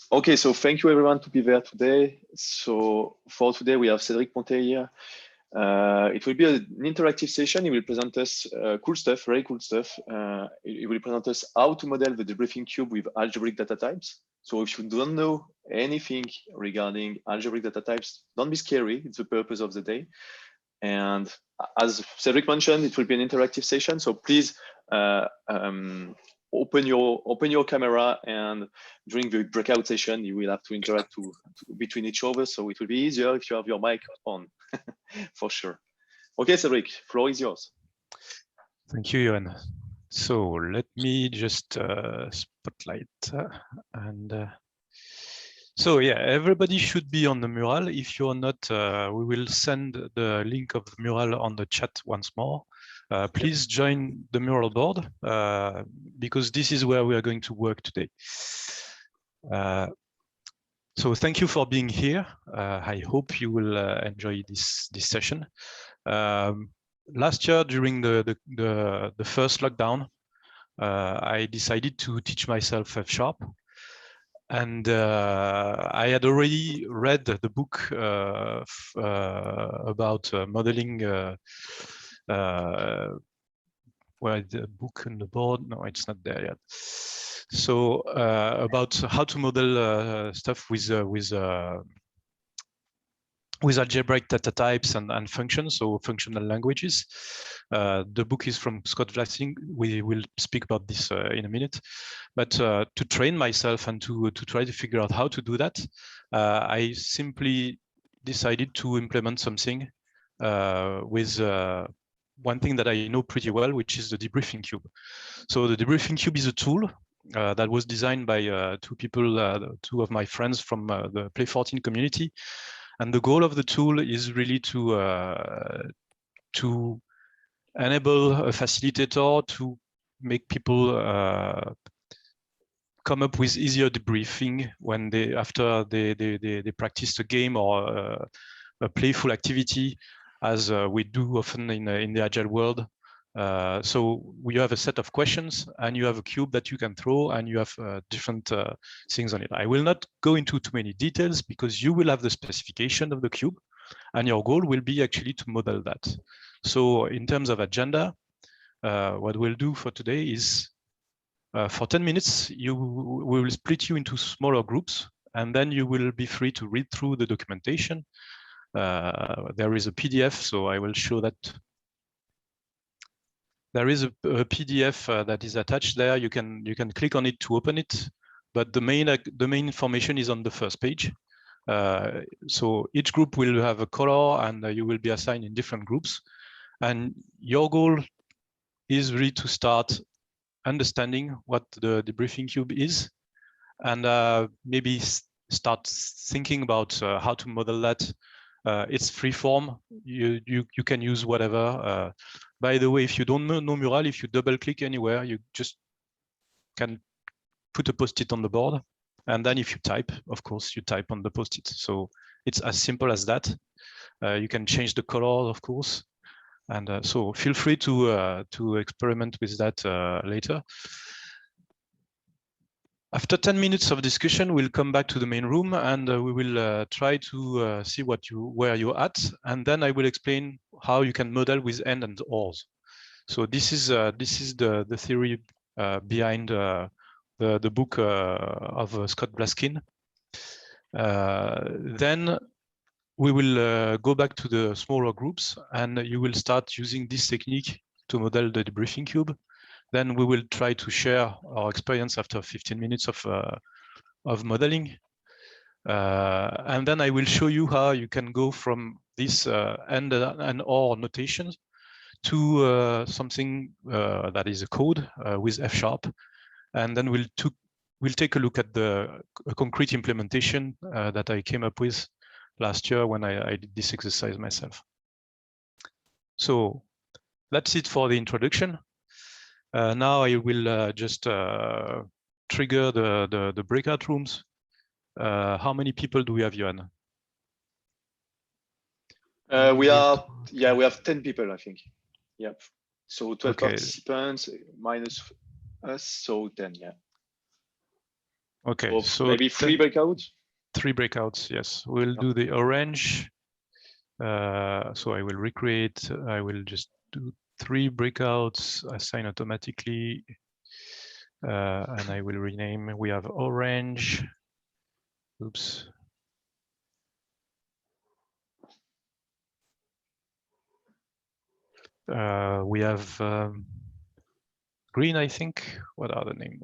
Okay, so thank you everyone to be there today. So for today, we have Cédric Pontet here. It will be an interactive session. He will present us cool stuff, very cool stuff. He will present us how to model the debriefing cube with algebraic data types. So if you don't know anything regarding algebraic data types, don't be scary. It's the purpose of the day. And as Cédric mentioned, it will be an interactive session. So please open your camera, and during the breakout session, you will have to interact between each other. So it will be easier if you have your mic on, for sure. Okay, Cédric, floor is yours. Thank you, Johan. So let me just spotlight and. So yeah, everybody should be on the mural. If you're not, we will send the link of the mural on the chat once more. Please join the mural board because this is where we are going to work today. So thank you for being here. I hope you will enjoy this session. Last year, during the first lockdown, I decided to teach myself F#. And I had already read the book about modeling. Well, the book on the board? No, it's not there yet. So about how to model stuff with algebraic data types and functions, so functional languages. The book is from Scott Wlaschin. We will speak about this in a minute. But to train myself and to try to figure out how to do that, I simply decided to implement something with one thing that I know pretty well, which is the Debriefing Cube. So the Debriefing Cube is a tool that was designed by two of my friends from the Play 14 community. And the goal of the tool is really to enable a facilitator to make people come up with easier debriefing when after they practice a game or a playful activity, as we do often in the Agile world. So you have a set of questions and you have a cube that you can throw and you have different things on it. I will not go into too many details because you will have the specification of the cube and your goal will be actually to model that. So in terms of agenda, what we'll do for today is for 10 minutes, we will split you into smaller groups and then you will be free to read through the documentation. There is a PDF, so I will show that. There is a PDF that is attached there. You can click on it to open it, but the main information is on the first page. So each group will have a color, and you will be assigned in different groups. And your goal is really to start understanding what the Debriefing Cube is, and maybe start thinking about how to model that. It's free form. You can use whatever. By the way, if you don't know Mural, if you double click anywhere, you just can put a post-it on the board. And then if you type, of course, you type on the post-it. So it's as simple as that. You can change the color, of course. And so feel free to experiment with that later. After 10 minutes of discussion, we'll come back to the main room and we will try to see where you're at. And then I will explain how you can model with and ors. So this is the theory behind the book of Scott Wlaschin. Then we will go back to the smaller groups and you will start using this technique to model the debriefing cube. Then we will try to share our experience after 15 minutes of modeling. And then I will show you how you can go from this and or notation to something that is a code with F#. And then we'll take a look at the concrete implementation that I came up with last year when I did this exercise myself. So that's it for the introduction. Now I will just trigger the breakout rooms. How many people do we have, Johan? We have 10 people, I think. Yep. So 12 participants minus us, so 10, yeah. Okay, so maybe 3 breakouts. 3 breakouts, yes. We'll do the orange. So I will recreate. I will just do 3 breakouts, assign automatically, and I will rename. We have orange. Oops. We have green, I think. What are the names?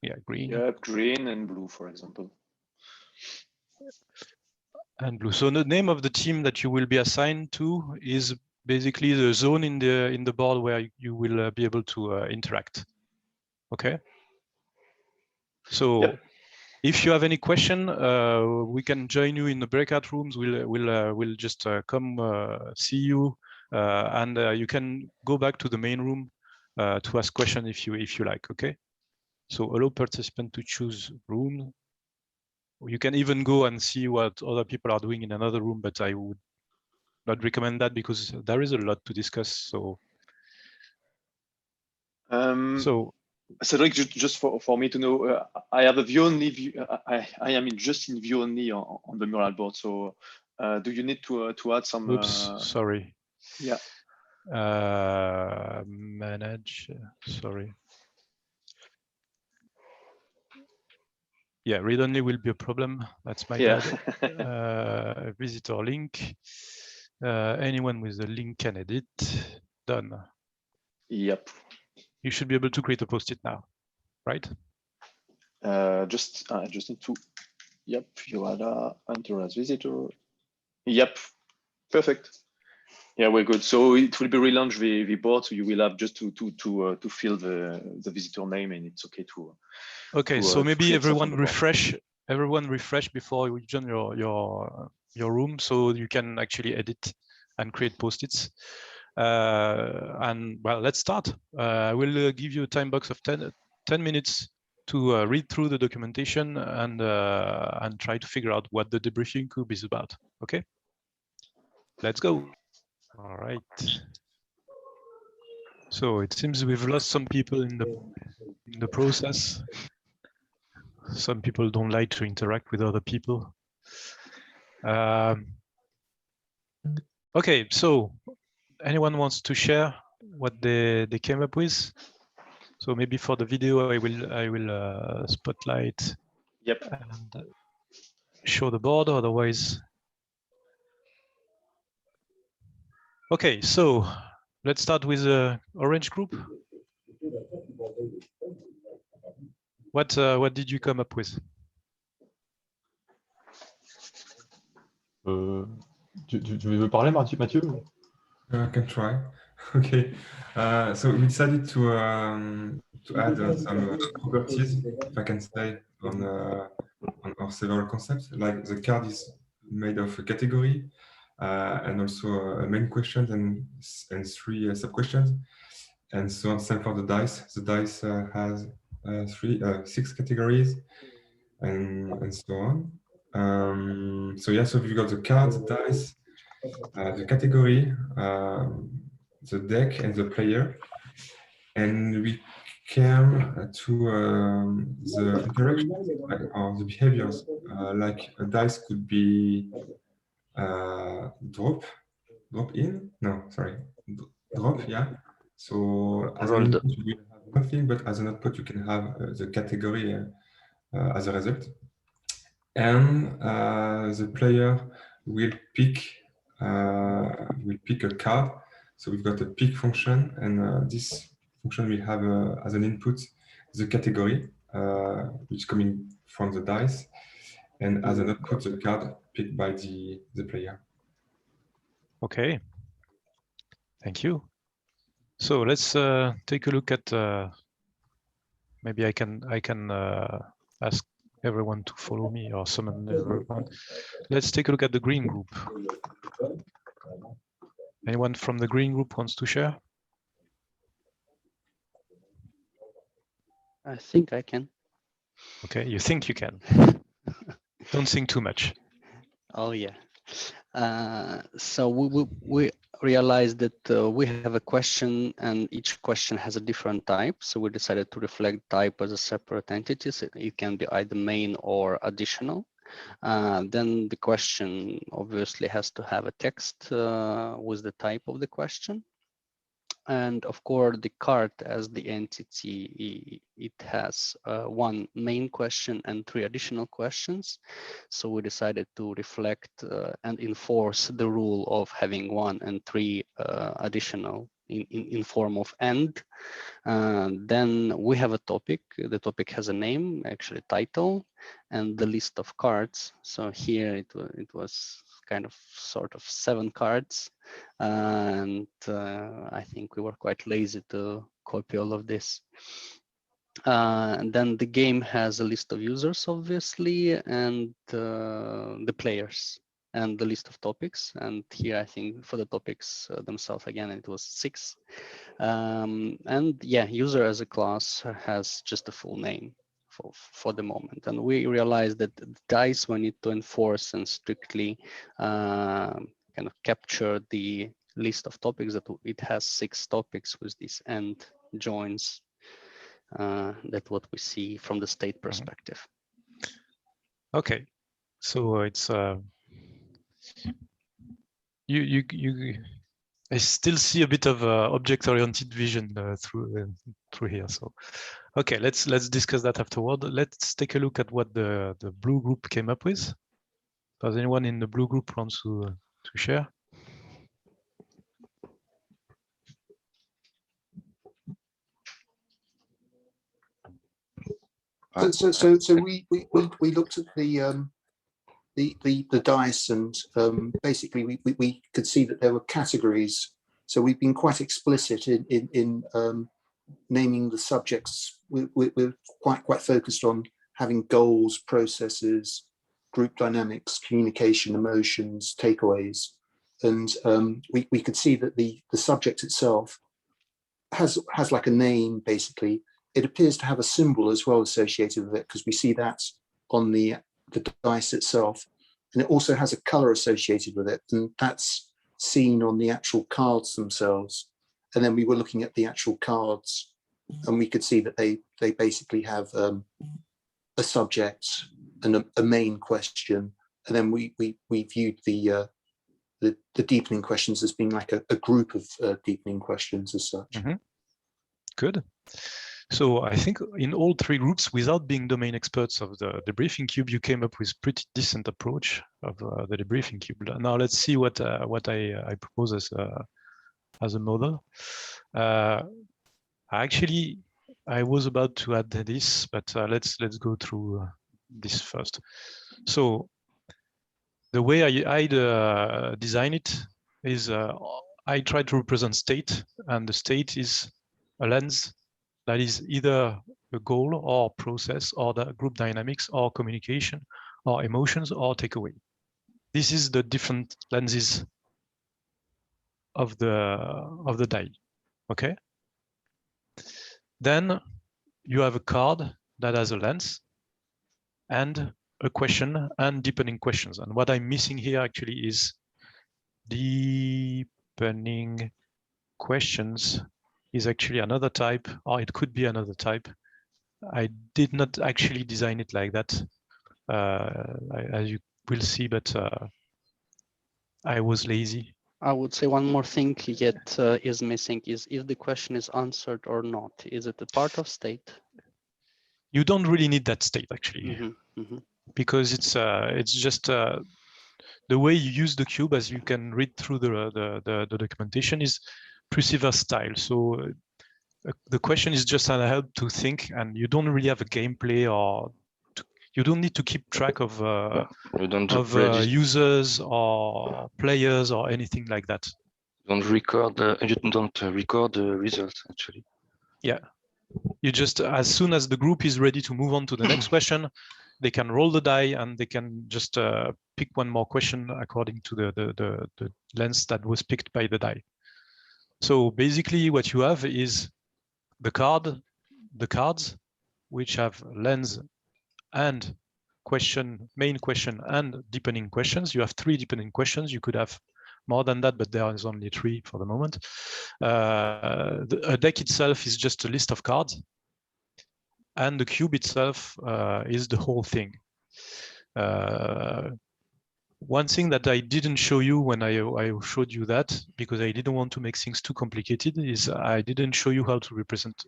Yeah, green. Yeah, green and blue, for example. And blue. So the name of the team that you will be assigned to is basically the zone in the board where you will be able to interact. Okay. So if you have any question, we can join you in the breakout rooms. We'll just come see you, and you can go back to the main room to ask question if you like. Okay. So allow participant to choose room. You can even go and see what other people are doing in another room, but I would not recommend that because there is a lot to discuss. So, Cédric, just for me to know, I have a view only view. I am just in view only on the mural board. So, do you need to add some? Oops, sorry. Yeah. Manage. Sorry. Yeah, read only will be a problem. That's my bad. Visitor link. Anyone with a link can edit. Done. Yep. You should be able to create a post-it now, right? Just need to. Yep. You are enter as visitor. Yep. Perfect. Yeah, we're good. So it will be relaunch the board. So you will have just to fill the visitor name, and it's okay to. Okay, so maybe everyone refresh before you join your room, so you can actually edit and create post-its. And well, let's start. I will give you a time box of 10 minutes to read through the documentation and try to figure out what the debriefing cube is about. Okay, let's go. All right. So it seems we've lost some people in the process. Some people don't like to interact with other people. Okay, so anyone wants to share what they came up with? So maybe for the video, I will spotlight. Yep. And show the board. Otherwise, okay. So let's start with the orange group. What did you come up with? Tu veux parler, Mathieu? I can try. Okay. So we decided to add some properties, if I can say, on our several concepts. Like the card is made of a category and also a main question and 3 sub-questions. And so same for the dice. The dice has 6 categories and so on. So yeah, so we've got the cards, dice, the category, the deck, and the player. And we came to the interactions or the behaviors. Like a dice could be drop in. No, sorry, drop. Yeah. So as an input, you will have nothing, but as an output, you can have the category as a result. And the player will pick a card. So we've got a pick function, and this function will have as an input the category, which is coming from the dice, and as an output the card picked by the player. Okay, thank you. So let's take a look at. Maybe I can ask everyone to follow me or summon everyone. Let's take a look at the green group. Anyone from the green group wants to share? I think I can. Okay, you think you can. Don't think too much. Oh yeah. So we realized that we have a question and each question has a different type. So we decided to reflect type as a separate entity. So it can be either main or additional. Then the question obviously has to have a text with the type of the question. And of course, the card as the entity, it has one main question and 3 additional questions. So we decided to reflect and enforce the rule of having 1 and 3 additional in form of and. Then we have a topic. The topic has a name, actually title, and the list of cards. So here it was kind of sort of 7 cards. And I think we were quite lazy to copy all of this. And then the game has a list of users, obviously, and the players and the list of topics. And here, I think for the topics themselves, again, it was 6. And yeah, user as a class has just a full name for the moment. And we realized that the dice we need to enforce and strictly kind of capture the list of topics, that it has 6 topics with these and joins. That's what we see from the state perspective. Okay, so it's I still see a bit of object-oriented vision through here. So, okay, let's discuss that afterward. Let's take a look at what the blue group came up with. Does anyone in the blue group want to share? So we looked at the dice, and basically we could see that there were categories. So we've been quite explicit in naming the subjects. We're quite focused on having goals, processes, group dynamics, communication, emotions, takeaways, and we could see that the subject itself has like a name. Basically, it appears to have a symbol as well associated with it, because we see that on the dice itself, and it also has a color associated with it, and that's seen on the actual cards themselves. And then we were looking at the actual cards, and we could see that they basically have a subject and a main question, and then we viewed the deepening questions as being like a group of deepening questions as such. Mm-hmm. Good. So I think in all 3 groups, without being domain experts of the Debriefing Cube, you came up with pretty decent approach of the Debriefing Cube. Now let's see what I propose as a model. Actually, I was about to add this, but let's go through this first. So the way I design it is I try to represent state, and the state is a lens that is either a goal or process or the group dynamics or communication or emotions or takeaway. This is the different lenses of the die. Okay. Then you have a card that has a lens and a question and deepening questions. And what I'm missing here actually is deepening questions is actually another type, or it could be another type. I did not actually design it like that, as you will see, but I was lazy. I would say one more thing yet is missing is if the question is answered or not. Is it a part of state? You don't really need that state actually, because it's just the way you use the cube, as you can read through the documentation, is pretty versatile. So the question is just a help to think, and you don't really have a gameplay, or you don't need to keep track of users or players or anything like that. You don't record the results actually. Yeah, you just, as soon as the group is ready to move on to the next question, they can roll the die and they can just pick one more question according to the lens that was picked by the die. So basically what you have is the cards, which have lens and question, main question, and depending questions. You have 3 depending questions. You could have more than that, but there is only 3 for the moment. A deck itself is just a list of cards, and the cube itself is the whole thing. One thing that I didn't show you when I showed you that, because I didn't want to make things too complicated, is I didn't show you how to represent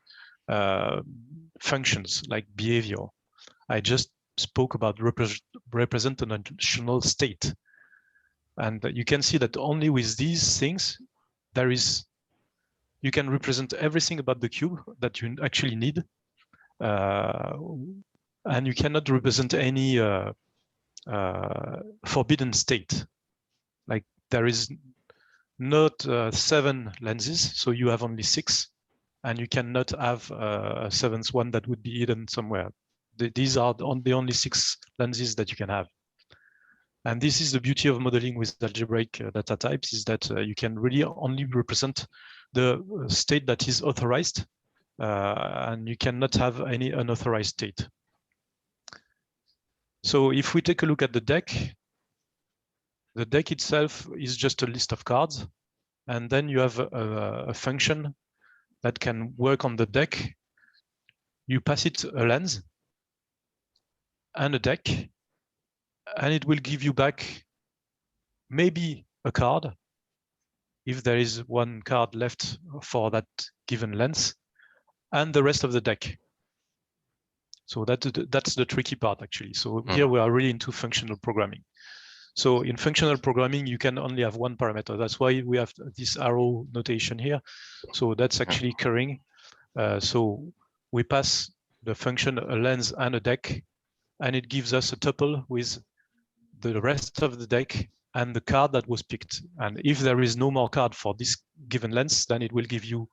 functions like behavior. I just spoke about representational state. And you can see that only with these things, you can represent everything about the cube that you actually need. And you cannot represent any forbidden state. Like there is not 7 lenses, so you have only 6, and you cannot have a 7th one that would be hidden somewhere. These are the only 6 lenses that you can have. And this is the beauty of modeling with algebraic data types, is that you can really only represent the state that is authorized, and you cannot have any unauthorized state. So if we take a look at the deck itself is just a list of cards, and then you have a function that can work on the deck. You pass it a lens and a deck, and it will give you back maybe a card if there is 1 card left for that given lens, and the rest of the deck. So that's the tricky part, actually. So here we are really into functional programming. So in functional programming, you can only have 1 parameter. That's why we have this arrow notation here. So that's actually curring. So we pass the function a lens and a deck, and it gives us a tuple with the rest of the deck and the card that was picked. And if there is no more card for this given lens, then it will give you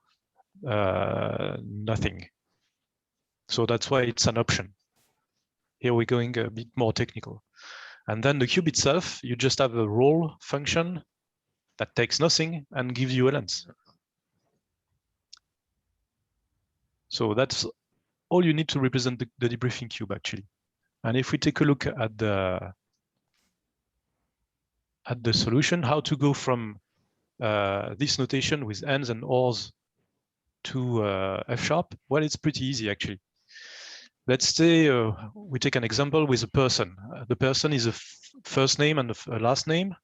nothing. So that's why it's an option. Here we're going a bit more technical. And then the cube itself, you just have a roll function that takes nothing and gives you a lens. So that's all you need to represent the debriefing cube, actually. And if we take a look at the solution, how to go from this notation with ands and ors to F#, well, it's pretty easy, actually. Let's say we take an example with a person. The person is a first name and a last name,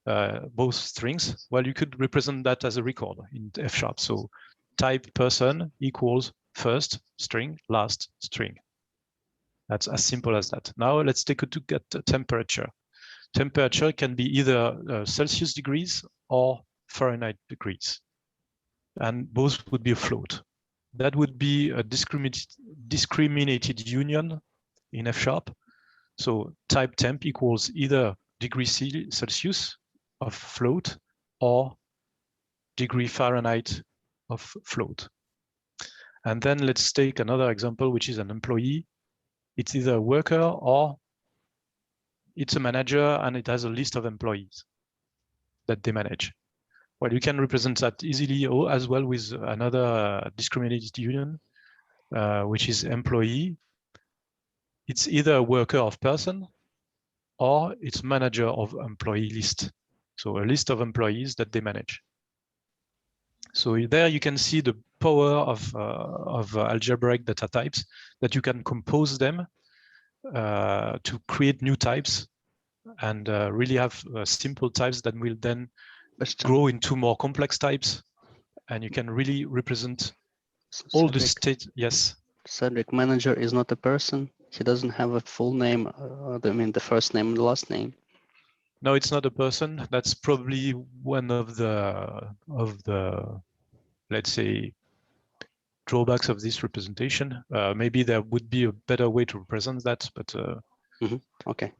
both strings. Well, you could represent that as a record in F#. So type person equals first string, last string. That's as simple as that. Now let's take a look at the temperature. Temperature can be either Celsius degrees or Fahrenheit degrees, and both would be a float. That would be a discriminated union in F#. So type temp equals either degree Celsius of float or degree Fahrenheit of float. And then let's take another example, which is an employee. It's either a worker or it's a manager, and it has a list of employees that they manage. Well, you can represent that easily as well with another discriminated union, which is employee. It's either a worker of person or it's manager of employee list. So a list of employees that they manage. So there you can see the power of algebraic data types, that you can compose them to create new types and really have simple types that will then grow into more complex types, and you can really represent all the state. Yes. Cédric, manager is not a person. He doesn't have a full name. I mean, the first name and the last name. No, it's not a person. That's probably one of the let's say drawbacks of this representation. Maybe there would be a better way to represent that, but okay.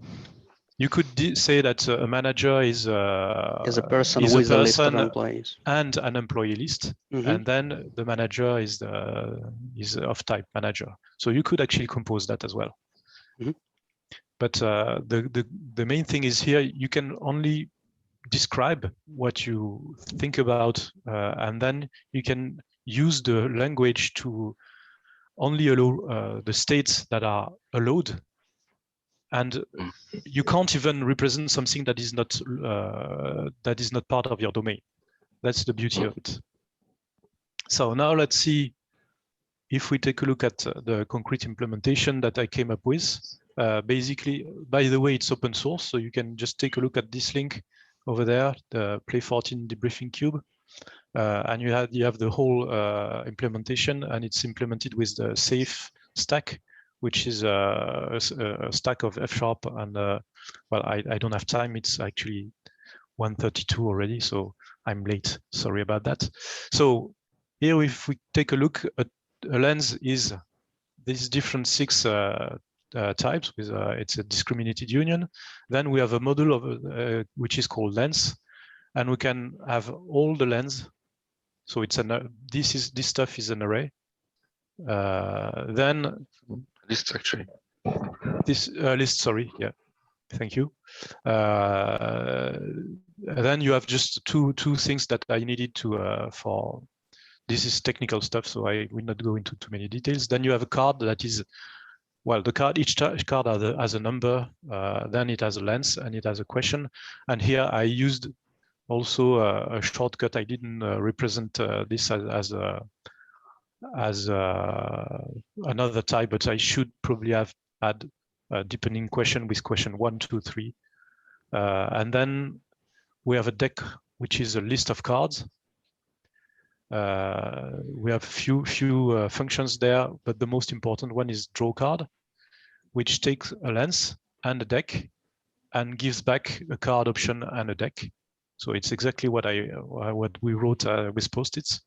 You could say that a manager is a person with a list of employees and an employee list, and then the manager is of type manager. So you could actually compose that as well. But the main thing is here you can only describe what you think about, and then you can use the language to only allow the states that are allowed and you can't even represent something that is not part of your domain. That's the beauty of it. So now let's see if we take a look at the concrete implementation that I came up with. Basically, by the way, it's open source, so you can just take a look at this link over there, the Play 14 Debriefing Cube, and you have the whole implementation, and it's implemented with the safe stack, which is a stack of F# and well, I don't have time. It's actually 1:32 already, so I'm late. Sorry about that. So here, if we take a look at a lens, is these different 6 types with it's a discriminated union. Then we have a module of which is called lens, and we can have all the lens. So it's this stuff is an array. Then list actually. This list, sorry, yeah, thank you. Then you have just two things that I needed to for. This is technical stuff, so I will not go into too many details. Then you have a card that is, well, the card, each card has a number, then it has a lens and it has a question. And here I used also a shortcut. I didn't represent this as another type, but I should probably have had a deepening question with question 1, 2, 3. And then we have a deck, which is a list of cards. We have few functions there, but the most important one is draw card, which takes a lens and a deck and gives back a card option and a deck. So it's exactly what we wrote with post-its.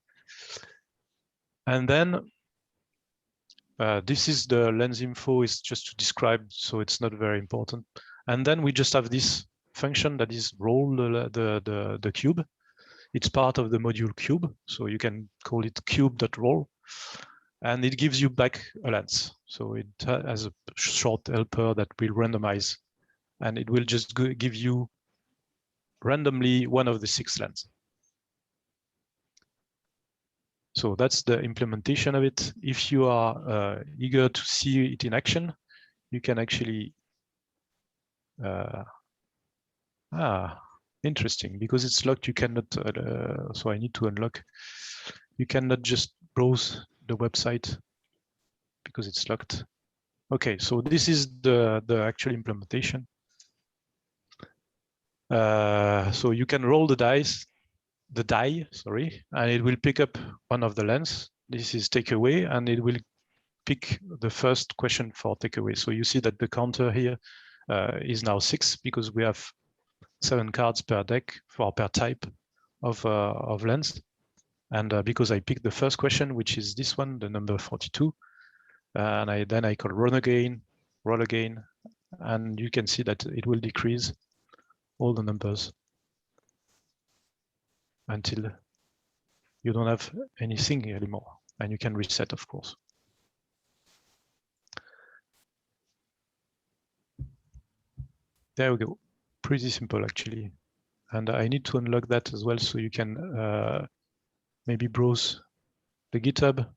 And then this is the lens info, is just to describe, so it's not very important. And then we just have this function that is roll the cube. It's part of the module cube, so you can call it cube.roll, and it gives you back a lens. So it has a short helper that will randomize, and it will just give you randomly one of the 6 lenses. So that's the implementation of it. If you are eager to see it in action, you can actually interesting, because it's locked. You cannot, so I need to unlock. You cannot just browse the website because it's locked. Okay, so this is the actual implementation. So you can roll the die, sorry, and it will pick up one of the lens. This is takeaway, and it will pick the first question for takeaway. So you see that the counter here is now 6 because we have 7 cards per deck per type of lens. And because I picked the first question, which is this one, the number 42, and then I call run again, roll again, and you can see that it will decrease all the numbers until you don't have anything anymore, and you can reset, of course. There we go. Pretty simple, actually. And I need to unlock that as well, so you can maybe browse the GitHub.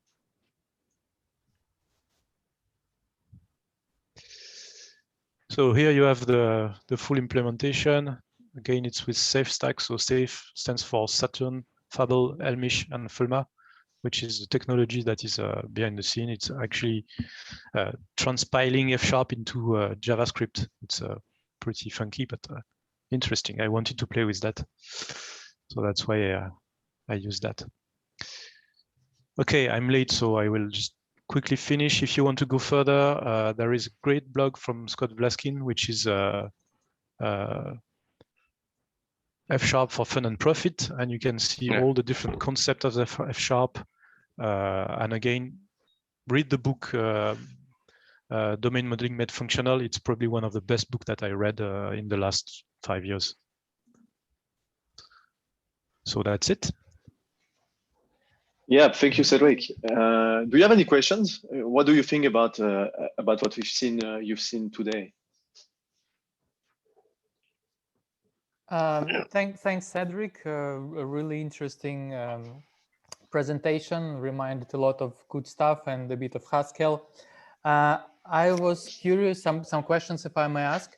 So here you have the full implementation. Again, it's with safe stack. So safe stands for Saturn, Fable, Elmish, and Fulma, which is the technology that is behind the scene. It's actually transpiling F# into JavaScript. It's pretty funky, but interesting. I wanted to play with that. So that's why I use that. Okay, I'm late, so I will just quickly finish. If you want to go further, there is a great blog from Scott Wlaschin, which is F# for fun and profit, and you can see all the different concepts of the F#. And again, read the book Domain Modeling Made Functional. It's probably one of the best books that I read in the last 5 years. So that's it. Yeah, thank you, Cédric. Do you have any questions? What do you think about what we've seen? You've seen today. Thanks, Cédric. A really interesting presentation. Reminded a lot of good stuff and a bit of Haskell. I was curious, some questions, if I may ask.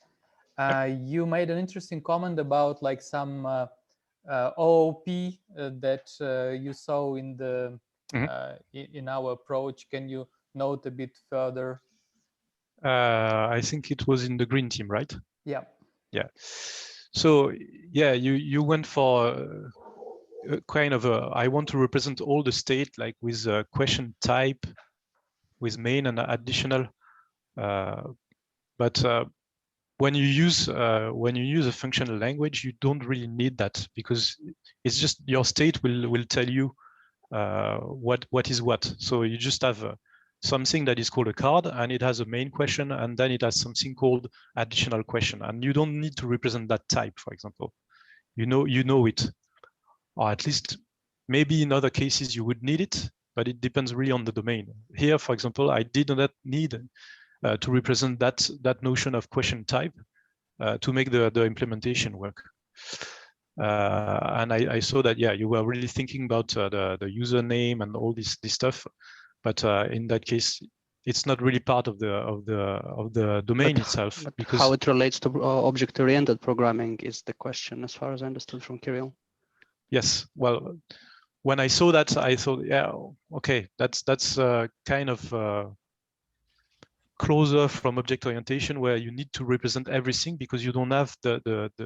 You made an interesting comment about like some OOP that you saw in the in our approach. Can you note a bit further? I think it was in the green team, right? Yeah. Yeah. So yeah, you went for kind of a, I want to represent all the state like with a question type, with main and additional. But when you use a functional language, you don't really need that, because it's just your state will tell you what is what. So you just have something that is called a card, and it has a main question, and then it has something called additional question, and you don't need to represent that type, for example. You know it, or at least maybe in other cases you would need it, but it depends really on the domain. Here, for example, I did not need to represent that notion of question type to make the implementation work. And I saw that, yeah, you were really thinking about the username and all this stuff, but in that case, it's not really part of the domain itself. But because how it relates to object-oriented programming is the question, as far as I understood from Kirill. Yes, well, when I saw that, I thought, yeah, okay, that's kind of closer from object orientation, where you need to represent everything because you don't have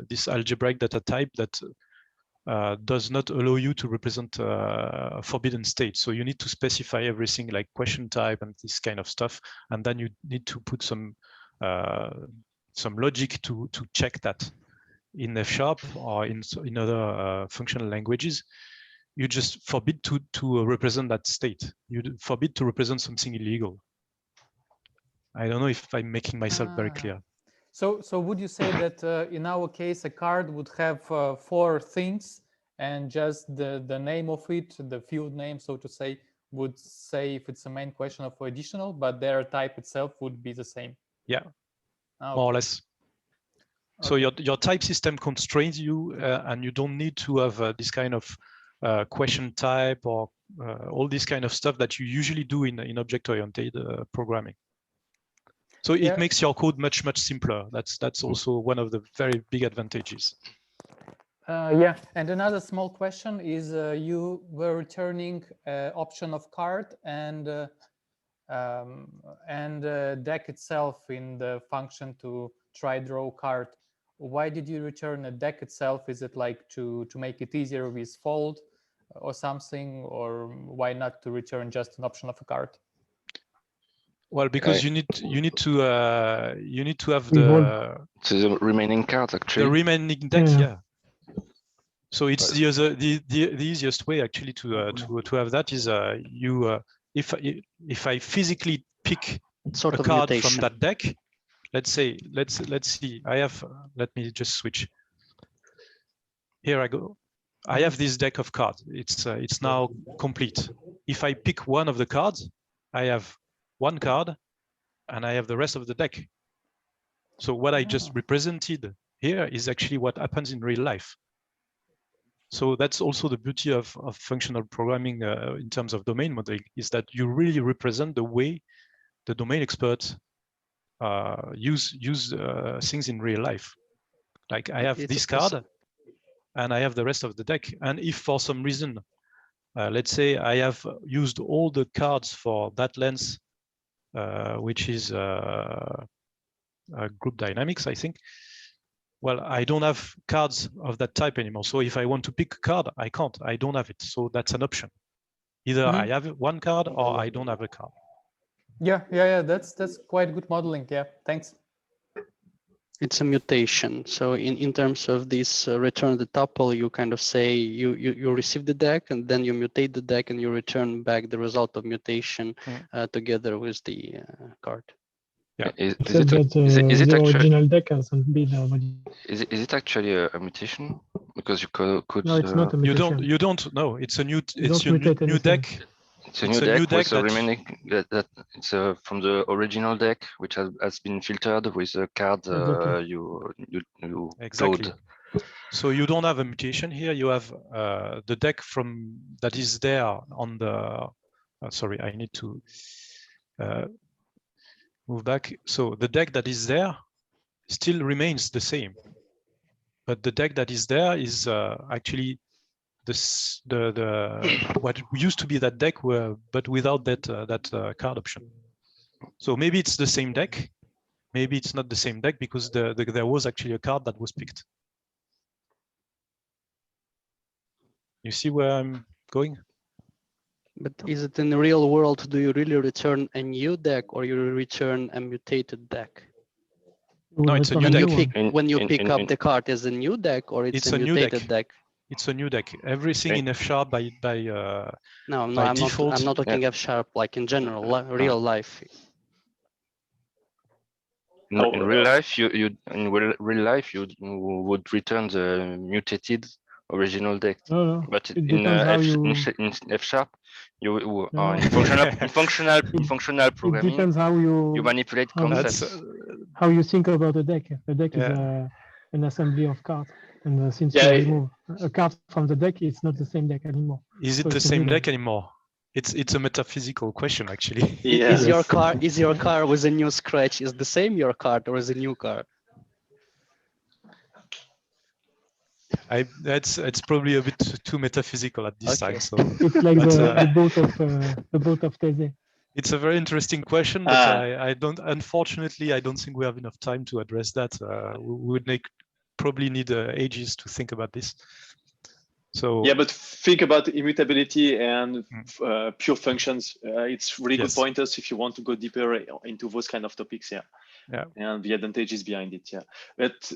this algebraic data type that does not allow you to represent a forbidden state. So you need to specify everything like question type and this kind of stuff, and then you need to put some logic to check that. In F# or in other functional languages, you just forbid to represent that state. You forbid to represent something illegal. I don't know if I'm making myself very clear. So would you say that in our case, a card would have 4 things, and just the name of it, the field name, so to say, would say if it's a main question or additional, but their type itself would be the same? Yeah, okay. More or less. So Okay. your type system constrains you, and you don't need to have this kind of question type or all this kind of stuff that you usually do in object-oriented programming. So it makes your code much simpler. That's also one of the very big advantages. Yeah, and another small question is you were returning option of card and deck itself in the function to try draw card. Why did you return a deck itself? Is it like to make it easier with fold or something, or why not to return just an option of a card? Well, because you need to have the remaining cards actually. The remaining deck, yeah. So it's the easiest way actually to have that is if I physically pick a card from that deck. Let's say let's see. I have let me just switch. Here I go. I have this deck of cards. It's now complete. If I pick one of the cards, I have one card, and I have the rest of the deck. So what I just represented here is actually what happens in real life. So that's also the beauty of functional programming in terms of domain modeling, is that you really represent the way the domain experts use things in real life. Like I have this card, and I have the rest of the deck. And if for some reason, let's say I have used all the cards for that length, which is group dynamics, I think. Well, I don't have cards of that type anymore. So if I want to pick a card, I can't. I don't have it. So that's an option. Either I have one card or I don't have a card. Yeah. That's quite good modeling. Yeah, thanks. It's a mutation. So in terms of this return the tuple, you kind of say you receive the deck, and then you mutate the deck, and you return back the result of mutation together with the card. Yeah. Is it the original deck hasn't been modified? Is it actually a mutation? Because you could. No, it's not a mutation. You don't. No, it's a new. It's a new deck. It's a new deck with the remaining that it's from the original deck, which has been filtered with the card you exactly. load. So you don't have a mutation here. You have the deck from that is there on the. Sorry, I need to. move back. So the deck that is there still remains the same, but the deck that is there is actually what used to be that deck, but without that card option. So maybe it's the same deck, maybe it's not the same deck because there was actually a card that was picked. You see where I'm going? But is it in the real world? Do you really return a new deck, or you return a mutated deck? No, it's a new deck. When you pick up the card, is a new deck, or it's a mutated deck? It's a new deck. Everything in F# by no, by I'm default. not. I'm not talking F#, like in general, real life. No, in real life, you would return the mutated original deck. No. But It in F#, you are in functional programming. It depends how you manipulate concepts. How you think about a deck. A deck is an assembly of cards, and since you remove a card from the deck, it's not the same deck anymore. Is it the same deck anymore? It's a metaphysical question, actually. Yeah. Is your car with a new scratch is the same your card, or is a new card? It's probably a bit too metaphysical at this time. So it's like the boat of Thésée. It's a very interesting question, but unfortunately, I don't think we have enough time to address that. We would probably need ages to think about this. So yeah, but think about immutability and pure functions. It's really good pointers if you want to go deeper into those kind of topics. Yeah, and the advantages behind it. Yeah, but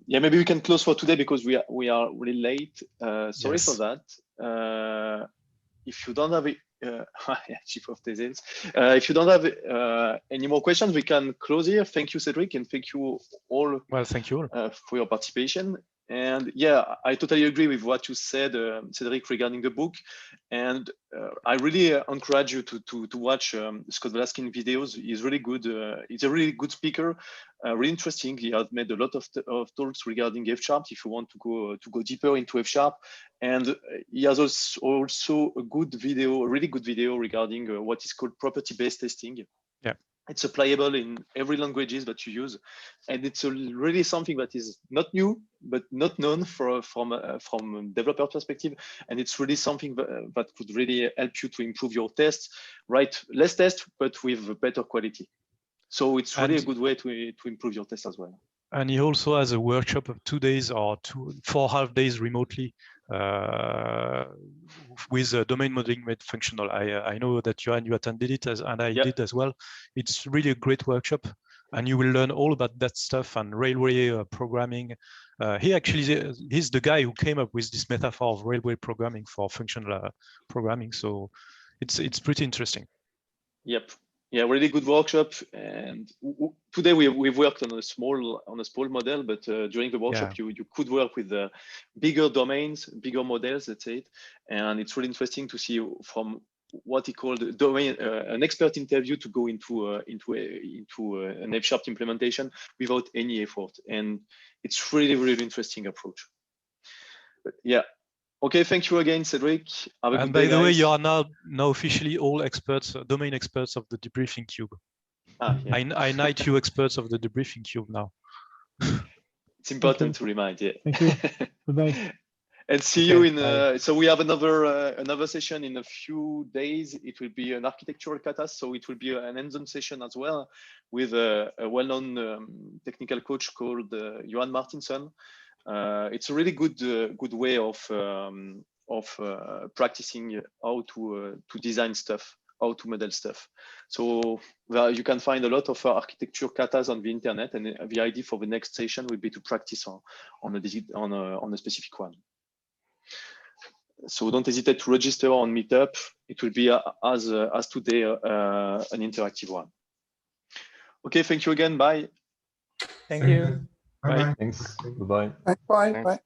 maybe we can close for today because we are really late. Sorry for that. If you don't have chief of thesis, if you don't have any more questions, we can close here. Thank you, Cédric, and thank you all. Well, thank you all for your participation. And yeah, I totally agree with what you said, Cédric, regarding the book. And I really encourage you to watch Scott Wlaschin videos. He's really good. He's a really good speaker, really interesting. He has made a lot of talks regarding F#. If you want to go deeper into F#, and he has also a really good video regarding what is called property-based testing. Yeah. It's applicable in every languages that you use, and it's really something that is not new, but not known from a developer perspective. And it's really something that could really help you to improve your tests, write less tests, but with better quality. So it's really a good way to improve your tests as well. And he also has a workshop of 2 days or 4 half days remotely with domain modeling made functional. I know that you attended it, and I did as well. It's really a great workshop, and you will learn all about that stuff and railway programming. He's the guy who came up with this metaphor of railway programming for functional programming. So it's pretty interesting. Yep. Yeah, really good workshop. And today we've worked on a small model, but during the workshop you could work with bigger domains, bigger models, let's say it. And it's really interesting to see from what he called domain an expert interview to go into an F# implementation without any effort. And it's really interesting approach. But yeah. Okay, thank you again, Cédric. Have a good day, by the way, guys. you are now officially all experts, domain experts of the Debriefing Cube. I knight you experts of the Debriefing Cube now. It's important to remind, Thank you. Bye-bye. And see you in. So we have another session in a few days. It will be an architectural kata, so it will be an hands-on session as well with a well-known technical coach called Johan Martinson. It's a really good way of practicing how to design stuff, how to model stuff. So you can find a lot of architecture katas on the internet, and the idea for the next session will be to practice on a specific one. So don't hesitate to register on Meetup. It will be as today an interactive one. Okay, thank you again. Bye. Thank you. Bye. Thanks. Bye-bye. Bye.